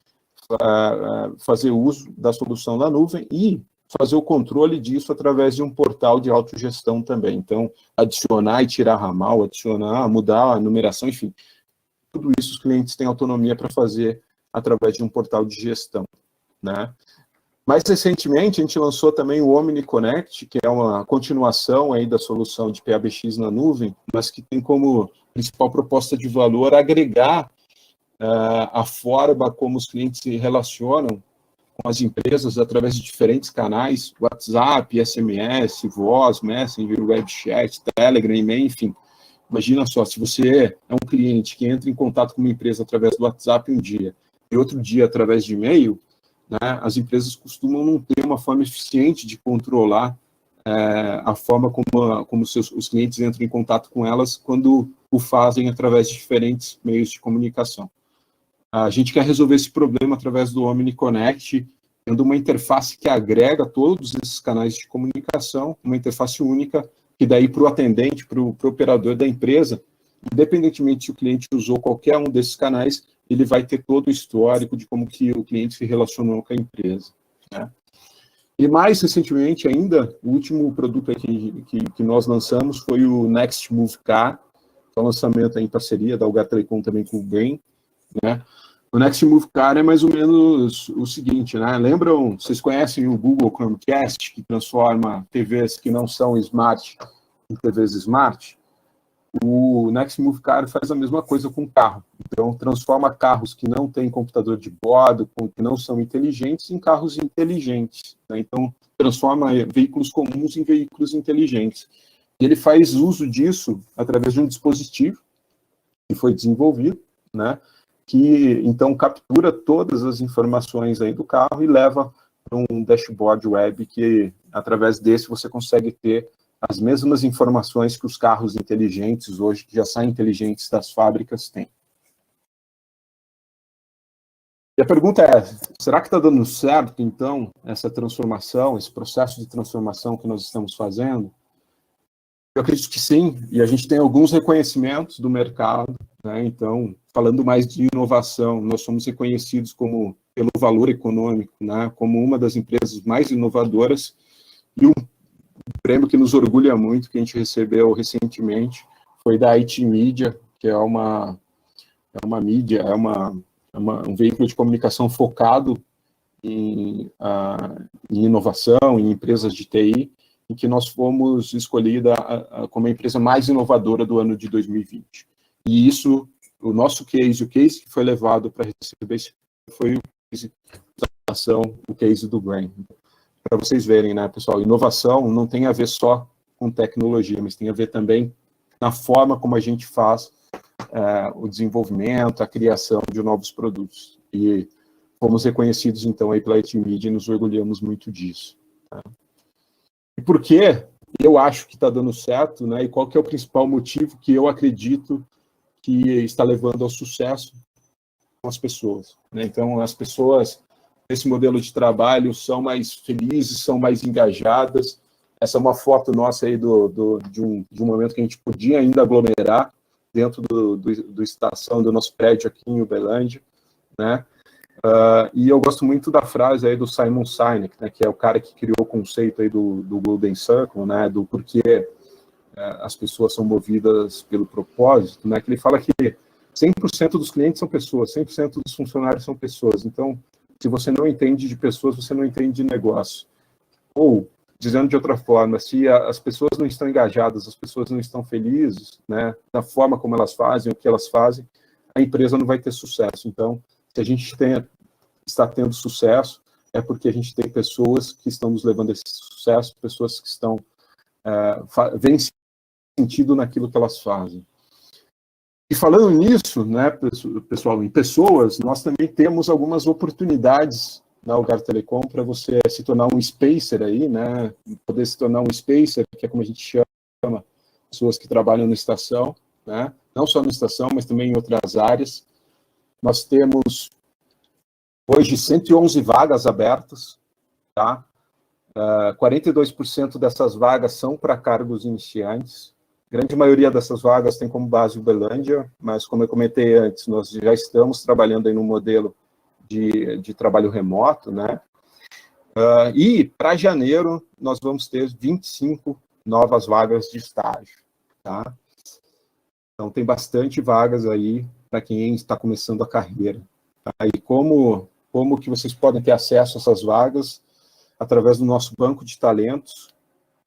fazer uso da solução na nuvem e fazer o controle disso através de um portal de autogestão também. Então, adicionar e tirar ramal, mudar a numeração, enfim, tudo isso os clientes têm autonomia para fazer através de um portal de gestão, né? Mais recentemente, a gente lançou também o Omni Connect, que é uma continuação aí da solução de PABX na nuvem, mas que tem como principal proposta de valor agregar a forma como os clientes se relacionam com as empresas através de diferentes canais, WhatsApp, SMS, voz, Messenger, WebChat, Telegram, e-mail, enfim. Imagina só, se você é um cliente que entra em contato com uma empresa através do WhatsApp um dia e outro dia através de e-mail, né, as empresas costumam não ter uma forma eficiente de controlar a forma como os clientes entram em contato com elas quando o fazem através de diferentes meios de comunicação. A gente quer resolver esse problema através do Omni Connect, tendo uma interface que agrega todos esses canais de comunicação, uma interface única, que daí para o atendente, para o operador da empresa, independentemente se o cliente usou qualquer um desses canais, ele vai ter todo o histórico de como que o cliente se relacionou com a empresa, né? E mais recentemente ainda, o último produto que nós lançamos foi o Next Move Car, que é um lançamento em parceria da Algar Telecom também com o Bain, né? O Next Move Car é mais ou menos o seguinte, né? Lembram, vocês conhecem o Google Chromecast, que transforma TVs que não são smart em TVs smart? O Next Move Car faz a mesma coisa com carro. Então, transforma carros que não têm computador de bordo, que não são inteligentes, em carros inteligentes, né? Então, transforma veículos comuns em veículos inteligentes. E ele faz uso disso através de um dispositivo que foi desenvolvido, né, que, então, captura todas as informações aí do carro e leva para um dashboard web que, através desse, você consegue ter as mesmas informações que os carros inteligentes, hoje, que já saem inteligentes das fábricas, têm. E a pergunta é, será que está dando certo, então, essa transformação, esse processo de transformação que nós estamos fazendo? Eu acredito que sim, e a gente tem alguns reconhecimentos do mercado, né? Então, falando mais de inovação, nós somos reconhecidos pelo valor econômico, né? Como uma das empresas mais inovadoras, e um prêmio que nos orgulha muito, que a gente recebeu recentemente, foi da IT Media, que é uma mídia, um veículo de comunicação focado em inovação, em empresas de TI, em que nós fomos escolhida como a empresa mais inovadora do ano de 2020. E isso, o nosso case, o case que foi levado para receber esse foi o case do Brain. Para vocês verem, né, pessoal, inovação não tem a ver só com tecnologia, mas tem a ver também na forma como a gente faz o desenvolvimento, a criação de novos produtos. E fomos reconhecidos, então, aí pela IT Media e nos orgulhamos muito disso. Tá? E por que eu acho que está dando certo, né? E qual que é o principal motivo que eu acredito que está levando ao sucesso com as pessoas, né? Então, as pessoas nesse modelo de trabalho são mais felizes, são mais engajadas. Essa é uma foto nossa aí de um momento que a gente podia ainda aglomerar dentro do estação do nosso prédio aqui em Uberlândia, né? E eu gosto muito da frase aí do Simon Sinek, né, que é o cara que criou o conceito aí do Golden Circle, né, do porquê as pessoas são movidas pelo propósito, né, que ele fala que 100% dos clientes são pessoas, 100% dos funcionários são pessoas. Então, se você não entende de pessoas, você não entende de negócio. Ou, dizendo de outra forma, se as pessoas não estão engajadas, as pessoas não estão felizes, né, da forma como elas fazem, o que elas fazem, a empresa não vai ter sucesso. Então, se a gente está tendo sucesso, é porque a gente tem pessoas que estão nos levando a esse sucesso, pessoas que estão veem sentido naquilo que elas fazem. E falando nisso, né, pessoal, em pessoas, nós também temos algumas oportunidades na Algar Telecom para você se tornar um spacer aí, né, poder se tornar um spacer, que é como a gente chama pessoas que trabalham na estação, né, não só na estação, mas também em outras áreas. Nós temos hoje 111 vagas abertas, tá? 42% dessas vagas são para cargos iniciantes. A grande maioria dessas vagas tem como base Uberlândia, mas como eu comentei antes, nós já estamos trabalhando aí no modelo de trabalho remoto, né? E para janeiro nós vamos ter 25 novas vagas de estágio, tá? Então tem bastante vagas aí para quem está começando a carreira. Tá? E como que vocês podem ter acesso a essas vagas? Através do nosso banco de talentos,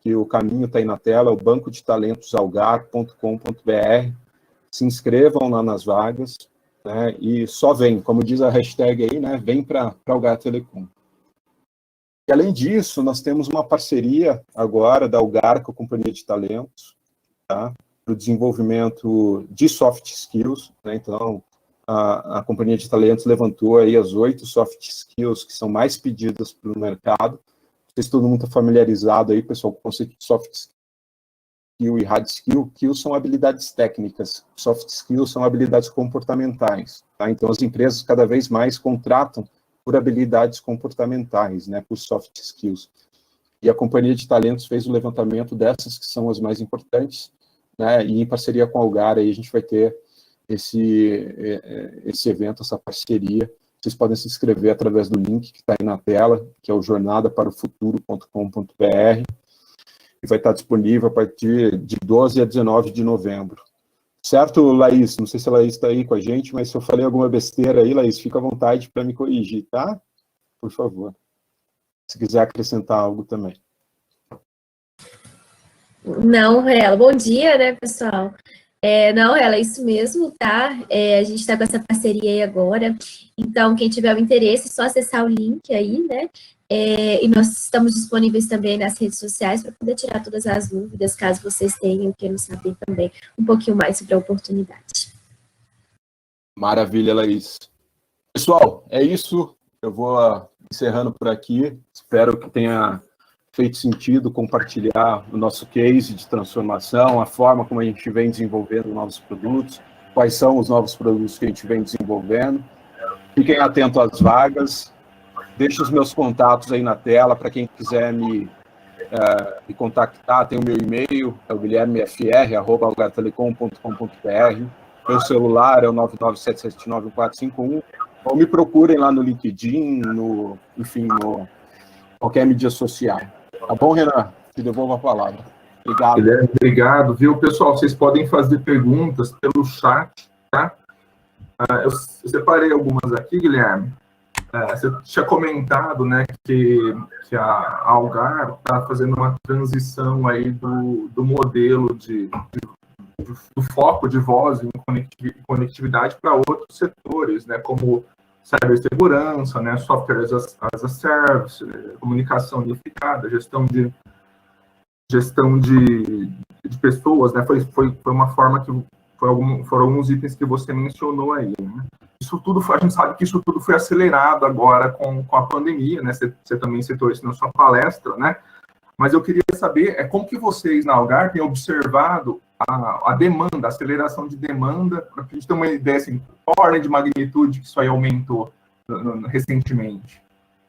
que o caminho está aí na tela, o bancodetalentosAlgar.com.br. Se inscrevam lá nas vagas, né? E só vem, como diz a hashtag aí, né? Vem para Algar Telecom. E além disso, nós temos uma parceria agora da Algar com a Companhia de Talentos, tá? Para o desenvolvimento de soft skills, né? Então, a Companhia de Talentos levantou aí as 8 soft skills que são mais pedidas pelo mercado. Não sei se todo mundo está familiarizado aí, pessoal, com o conceito de soft skill e hard skill. Skills são habilidades técnicas, soft skills são habilidades comportamentais, tá? Então, as empresas cada vez mais contratam por habilidades comportamentais, né, por soft skills. E a Companhia de Talentos fez o levantamento dessas que são as mais importantes, né, e em parceria com a Algar, aí a gente vai ter esse evento, essa parceria. Vocês podem se inscrever através do link que está aí na tela, que é o jornadaparofuturo.com.br, e vai estar disponível a partir de 12 a 19 de novembro. Certo, Laís? Não sei se a Laís está aí com a gente, mas se eu falei alguma besteira aí, Laís, fica à vontade para me corrigir, tá? Por favor. Se quiser acrescentar algo também. Não, ela. Bom dia, né, pessoal? Não, ela, é isso mesmo, tá? A gente está com essa parceria aí agora. Então, quem tiver o interesse, é só acessar o link aí, né? E nós estamos disponíveis também nas redes sociais para poder tirar todas as dúvidas, caso vocês tenham, queiram saber também um pouquinho mais sobre a oportunidade. Maravilha, Laís. Pessoal, é isso. Eu vou encerrando por aqui. Espero que tenha feito sentido compartilhar o nosso case de transformação, a forma como a gente vem desenvolvendo novos produtos, quais são os novos produtos que a gente vem desenvolvendo. Fiquem atentos às vagas. Deixo os meus contatos aí na tela para quem quiser me me contactar, tem o meu e-mail, é o guilhermefr@algartelecom.com.br. Meu celular é o 997791451. Ou me procurem lá no LinkedIn, enfim, qualquer mídia social. Tá bom, Renan? Te devolvo a palavra. Obrigado. Guilherme, obrigado, viu? Pessoal, vocês podem fazer perguntas pelo chat, tá? Eu separei algumas aqui, Guilherme. Você tinha comentado, né, que a Algar está fazendo uma transição aí do modelo do foco de voz em conectividade para outros setores, né, como cibersegurança, né, software as a service, comunicação unificada, gestão de pessoas, né, foi uma forma que foram alguns itens que você mencionou aí, né? Isso tudo, a gente sabe que isso tudo foi acelerado agora com a pandemia, né? Você também citou isso na sua palestra, né? Mas eu queria saber como que vocês na Algar têm observado a demanda, a aceleração de demanda, para a gente ter uma ideia, assim, qual a ordem de magnitude que isso aí aumentou recentemente.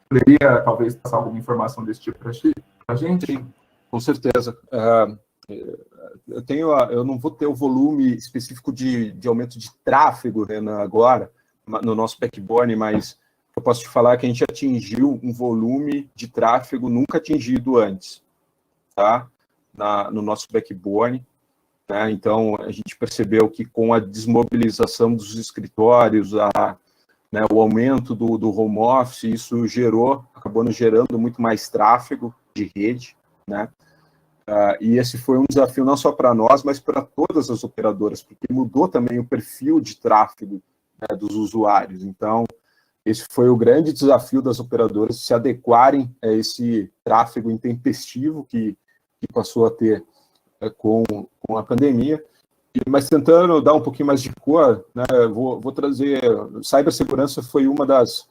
Poderia, talvez, passar alguma informação desse tipo para a gente? Sim, com certeza. Eu não vou ter o volume específico de aumento de tráfego, Renan, agora, no nosso backbone, mas eu posso te falar que a gente atingiu um volume de tráfego nunca atingido antes, tá? No nosso backbone, né? Então, a gente percebeu que com a desmobilização dos escritórios, né, o aumento do home office, isso acabou nos gerando muito mais tráfego de rede, né? E esse foi um desafio não só para nós, mas para todas as operadoras, porque mudou também o perfil de tráfego, né, dos usuários. Então, esse foi o grande desafio das operadoras, se adequarem a esse tráfego intempestivo que passou a ter com a pandemia. Mas tentando dar um pouquinho mais de cor, né, vou trazer... Cibersegurança foi uma das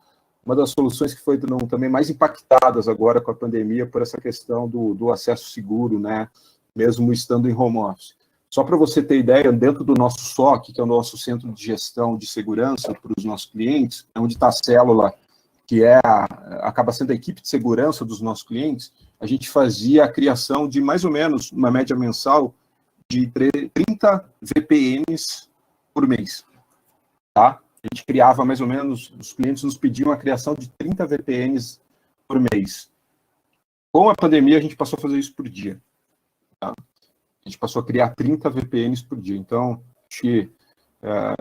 soluções que foram também mais impactadas agora com a pandemia por essa questão do acesso seguro, né, mesmo estando em home office. Só para você ter ideia, dentro do nosso SOC, que é o nosso Centro de Gestão de Segurança para os nossos clientes, onde está a célula, que acaba sendo a equipe de segurança dos nossos clientes, a gente fazia a criação de mais ou menos, uma média mensal, de 30 VPNs por mês, tá? A gente criava mais ou menos, os clientes nos pediam a criação de 30 VPNs por mês. Com a pandemia, a gente passou a fazer isso por dia, tá? A gente passou a criar 30 VPNs por dia. Então, acho que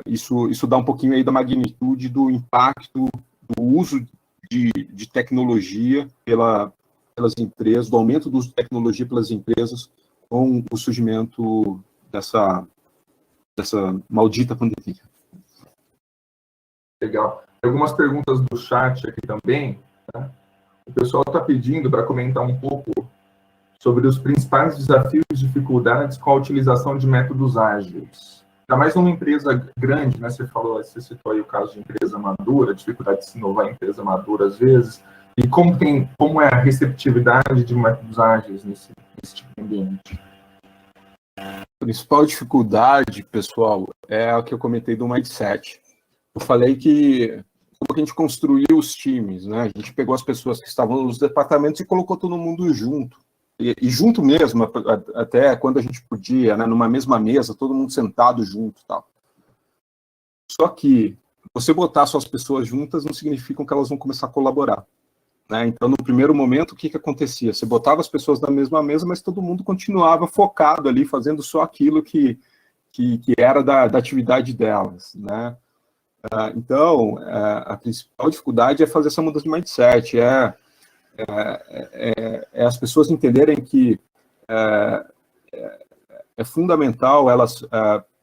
isso dá um pouquinho aí da magnitude do impacto do uso de tecnologia pelas empresas, do aumento do uso de tecnologia pelas empresas com o surgimento dessa maldita pandemia. Legal. Tem algumas perguntas do chat aqui também, tá? O pessoal está pedindo para comentar um pouco sobre os principais desafios e dificuldades com a utilização de métodos ágeis. Ainda mais numa empresa grande, né? Você citou aí o caso de empresa madura, dificuldade de se inovar em empresa madura às vezes, e como é a receptividade de métodos ágeis nesse tipo de ambiente? A principal dificuldade, pessoal, é a que eu comentei do mindset. Eu falei que como a gente construiu os times, né? A gente pegou as pessoas que estavam nos departamentos e colocou todo mundo junto. E junto mesmo, até quando a gente podia, né? Numa mesma mesa, todo mundo sentado junto e tal. Só que você botar suas pessoas juntas não significa que elas vão começar a colaborar, né? Então, no primeiro momento, o que acontecia? Você botava as pessoas na mesma mesa, mas todo mundo continuava focado ali, fazendo só aquilo que era da atividade delas, né? Então, a principal dificuldade é fazer essa mudança de mindset, as pessoas entenderem que é fundamental elas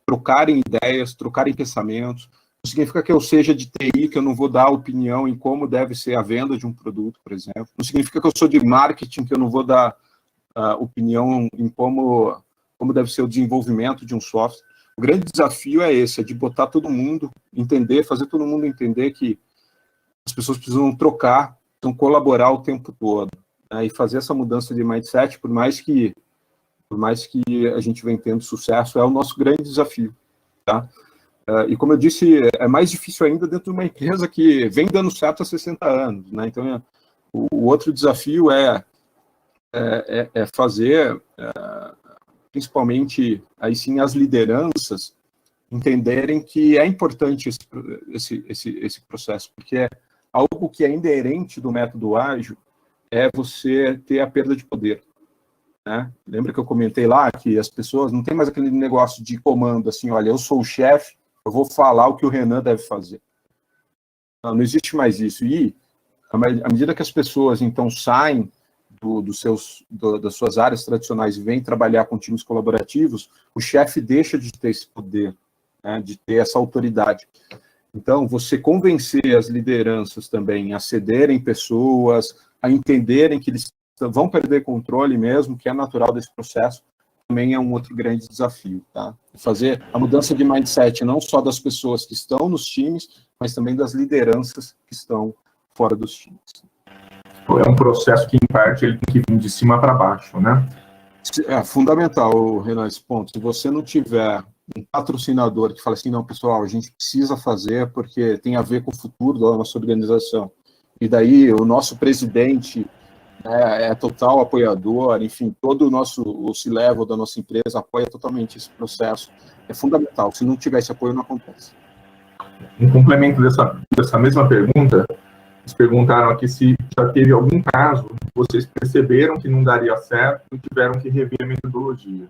trocarem ideias, trocarem pensamentos. Não significa que eu seja de TI, que eu não vou dar opinião em como deve ser a venda de um produto, por exemplo. Não significa que eu sou de marketing, que eu não vou dar opinião em como deve ser o desenvolvimento de um software. O grande desafio é esse, é de botar todo mundo, fazer todo mundo entender que as pessoas precisam trocar, precisam colaborar o tempo todo, né, e fazer essa mudança de mindset, por mais que a gente venha tendo sucesso, é o nosso grande desafio, tá? E como eu disse, é mais difícil ainda dentro de uma empresa que vem dando certo há 60 anos, né? Então, o outro desafio é é fazer, principalmente, aí sim, as lideranças entenderem que é importante esse processo, porque é algo que é inerente do método ágil, é você ter a perda de poder. Né? Lembra que eu comentei lá que as pessoas não tem mais aquele negócio de comando, assim, olha, eu sou o chefe, eu vou falar o que o Renan deve fazer. Não existe mais isso. E, à medida que as pessoas, então, saem das suas áreas tradicionais e vêm trabalhar com times colaborativos, o chefe deixa de ter esse poder, né, de ter essa autoridade. Então, você convencer as lideranças também a cederem pessoas, a entenderem que eles vão perder controle mesmo, que é natural desse processo, também é um outro grande desafio, tá? Fazer a mudança de mindset não só das pessoas que estão nos times, mas também das lideranças que estão fora dos times. É um processo que, em parte, ele tem que vir de cima para baixo, né? É fundamental, Renan, esse ponto. Se você não tiver um patrocinador que fala assim, não, pessoal, a gente precisa fazer porque tem a ver com o futuro da nossa organização. E daí o nosso presidente é total apoiador, enfim, todo o C-level da nossa empresa apoia totalmente esse processo. É fundamental. Se não tiver esse apoio, não acontece. Em complemento dessa mesma pergunta, eles perguntaram aqui se já teve algum caso que vocês perceberam que não daria certo e tiveram que rever a metodologia.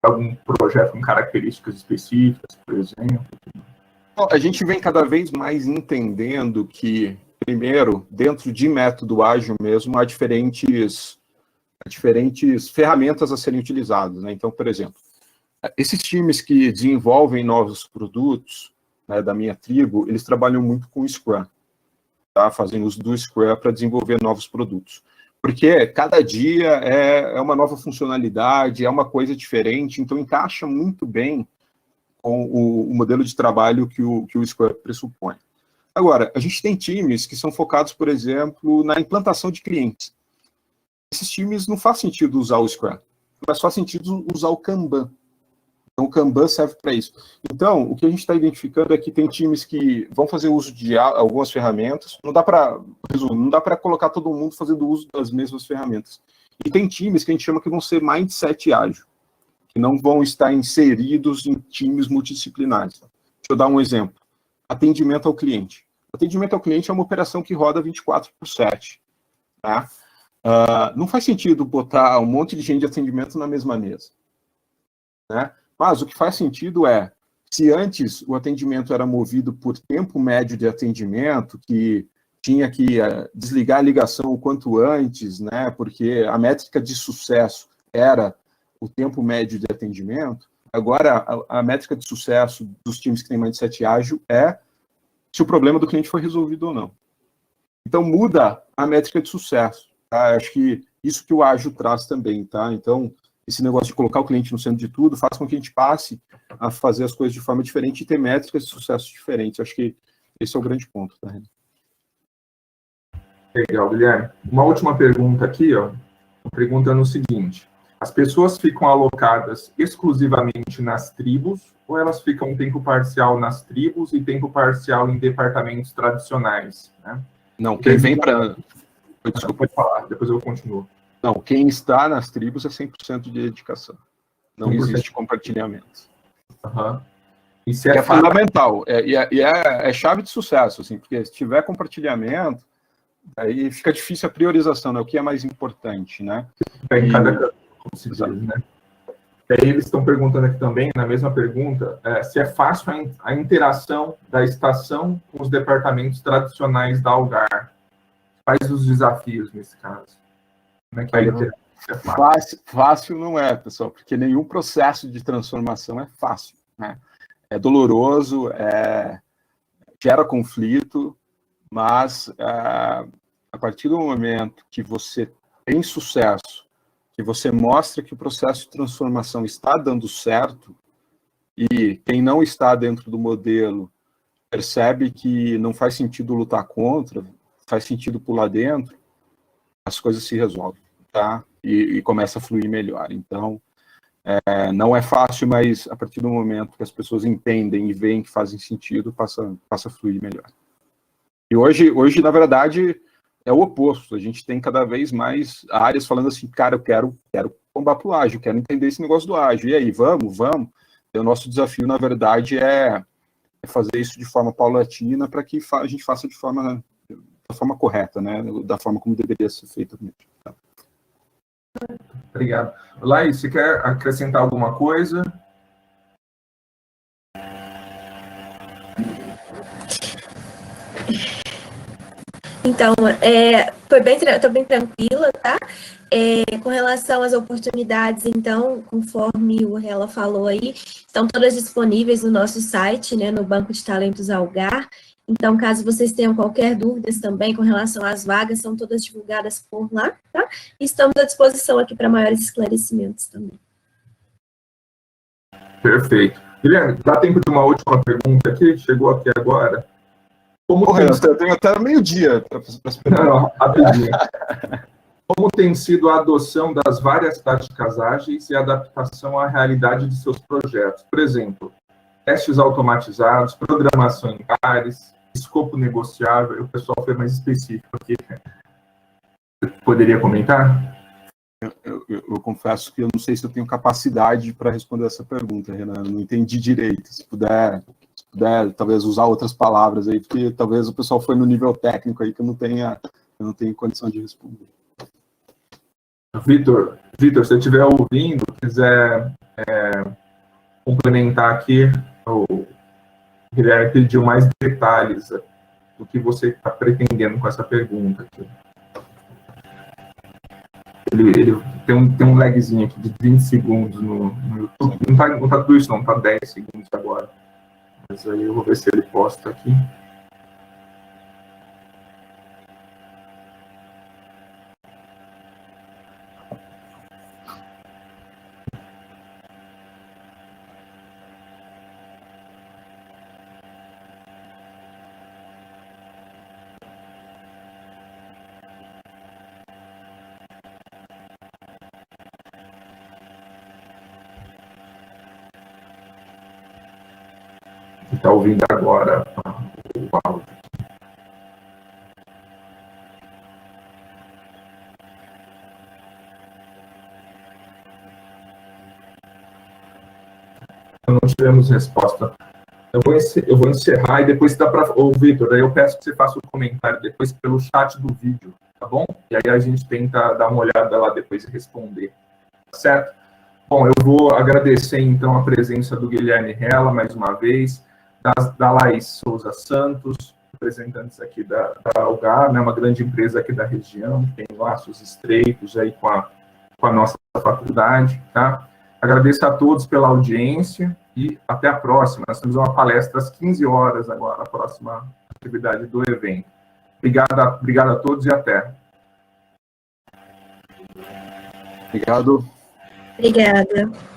Algum projeto com características específicas, por exemplo? Bom, a gente vem cada vez mais entendendo que, primeiro, dentro de método ágil mesmo, há diferentes ferramentas a serem utilizadas, né? Então, por exemplo, esses times que desenvolvem novos produtos, né, da minha tribo, eles trabalham muito com Scrum, tá? Fazem uso do Scrum para desenvolver novos produtos. Porque cada dia é uma nova funcionalidade, é uma coisa diferente, então encaixa muito bem com o modelo de trabalho que o Scrum pressupõe. Agora, a gente tem times que são focados, por exemplo, na implantação de clientes. Esses times não faz sentido usar o Scrum, mas faz sentido usar o Kanban. Então, o Kanban serve para isso. Então, o que a gente está identificando é que tem times que vão fazer uso de algumas ferramentas, não dá para colocar todo mundo fazendo uso das mesmas ferramentas. E tem times que a gente chama que vão ser mindset ágil, que não vão estar inseridos em times multidisciplinares. Deixa eu dar um exemplo. Atendimento ao cliente. Atendimento ao cliente é uma operação que roda 24/7. Tá? Não faz sentido botar um monte de gente de atendimento na mesma mesa. Né? Mas o que faz sentido é, se antes o atendimento era movido por tempo médio de atendimento, que tinha que desligar a ligação o quanto antes, né, porque a métrica de sucesso era o tempo médio de atendimento, agora a métrica de sucesso dos times que têm mindset ágil é se o problema do cliente foi resolvido ou não. Então muda a métrica de sucesso. Tá? Acho que isso que o ágil traz também, tá? Então, esse negócio de colocar o cliente no centro de tudo faz com que a gente passe a fazer as coisas de forma diferente e ter métricas de sucesso diferentes. Acho que esse é o grande ponto, tá? Legal, Guilherme. Uma última pergunta aqui, ó, perguntando o seguinte: as pessoas ficam alocadas exclusivamente nas tribos ou elas ficam tempo parcial nas tribos e tempo parcial em departamentos tradicionais? Né? Não, quem vem para... Desculpa, pode falar, depois eu continuo. Não, quem está nas tribos é 100% de dedicação. Não 100%. Existe compartilhamento. Uhum. Isso é fundamental. É chave de sucesso, assim, porque se tiver compartilhamento, aí fica difícil a priorização, né? O que é mais importante, né? Como se diz, né? E aí eles estão perguntando aqui também, na mesma pergunta, se é fácil a interação da estação com os departamentos tradicionais da Algar. Quais os desafios nesse caso? Como é que é fácil não é, pessoal, porque nenhum processo de transformação é fácil, né? É doloroso, gera conflito, mas a partir do momento que você tem sucesso, que você mostra que o processo de transformação está dando certo, e quem não está dentro do modelo percebe que não faz sentido lutar contra, faz sentido pular dentro, as coisas se resolvem, tá? E começa a fluir melhor. Então, não é fácil, mas a partir do momento que as pessoas entendem e veem que fazem sentido, passa a fluir melhor. E hoje, na verdade, é o oposto. A gente tem cada vez mais áreas falando assim, cara, eu quero combater o ágil, quero entender esse negócio do ágil. E aí, vamos? E o nosso desafio, na verdade, é fazer isso de forma paulatina para que a gente faça da forma correta, né? Da forma como deveria ser feito. Obrigado. Laís, você quer acrescentar alguma coisa? Então, estou bem tranquila, tá? Com relação às oportunidades, então, conforme o Rela falou aí, estão todas disponíveis no nosso site, né, no Banco de Talentos Algar. Então, caso vocês tenham qualquer dúvidas também com relação às vagas, são todas divulgadas por lá, tá? E estamos à disposição aqui para maiores esclarecimentos também. Perfeito. Guilherme, dá tempo de uma última pergunta aqui? Chegou aqui agora. Eu tenho até meio-dia para se perguntar. Não, rapidinho. Como tem sido a adoção das várias táticas ágeis e a adaptação à realidade de seus projetos? Por exemplo, testes automatizados, programação em pares, escopo negociável. O pessoal foi mais específico aqui. Você poderia comentar? Eu confesso que eu não sei se eu tenho capacidade para responder essa pergunta, Renan. Eu não entendi direito. Se puder, talvez usar outras palavras aí, porque talvez o pessoal foi no nível técnico aí que eu não tenho condição de responder. Vitor, se você estiver ouvindo, quiser complementar aqui, o Guilherme pediu mais detalhes do que você está pretendendo com essa pergunta aqui. Ele tem um lagzinho aqui de 20 segundos no YouTube. Não tá tudo isso, não, tá 10 segundos agora. Mas aí eu vou ver se ele posta aqui. Está ouvindo agora o áudio. Não tivemos resposta. Eu vou encerrar e depois dá para... Ô, Vitor, aí eu peço que você faça o comentário depois pelo chat do vídeo, tá bom? E aí a gente tenta dar uma olhada lá depois e responder, tá certo? Bom, eu vou agradecer, então, a presença do Guilherme Rela, mais uma vez, da Laís Souza Santos, representantes aqui da Algar, né, uma grande empresa aqui da região, que tem laços estreitos aí com a nossa faculdade, tá? Agradeço a todos pela audiência e até a próxima. Nós temos uma palestra às 15 horas agora, a próxima atividade do evento. Obrigado a todos e até. Obrigado. Obrigada.